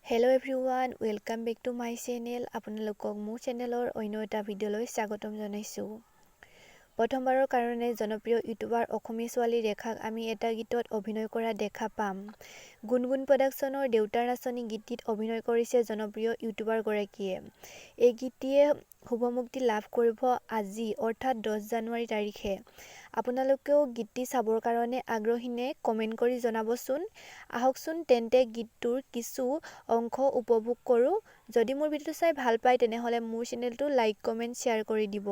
Hello everyone, welcome back to my channel. আপোনালোকক মোৰ চেনেলৰ অন্য এটা ভিডিঅ'লৈ স্বাগতম জনাইছো। প্ৰথমবাৰৰ কাৰণে জনপ্ৰিয় ইউটিউবাৰ অসমীয়া ছোৱালী ৰেখাক আমি এটা গীতত অভিনয় কৰা দেখা পাম। গুণগুণ প্ৰডাকশ্যনৰ দেউতাৰ নাচনী গীতটিত অভিনয় কৰিছে জনপ্ৰিয় ইউটিউবাৰ গৰাকীয়ে। এই গীতটিয়ে শুভমুক্তি লাভ কৰিব আজি অৰ্থাৎ 10 জানুৱাৰী তাৰিখে। আপোনালোকেও গীতটি চাবৰ কাৰণে আগ্ৰহীনে কমেন্ট কৰি জনাবচোন। আহকচোন তেন্তে গীতটোৰ কিছু অংশ উপভোগ কৰোঁ। যদি মোৰ ভিডিঅ'টো চাই ভাল পায় তেনেহলে মোৰ চেনেলটো লাইক, কমেন্ট, শ্বেয়াৰ কৰি দিব।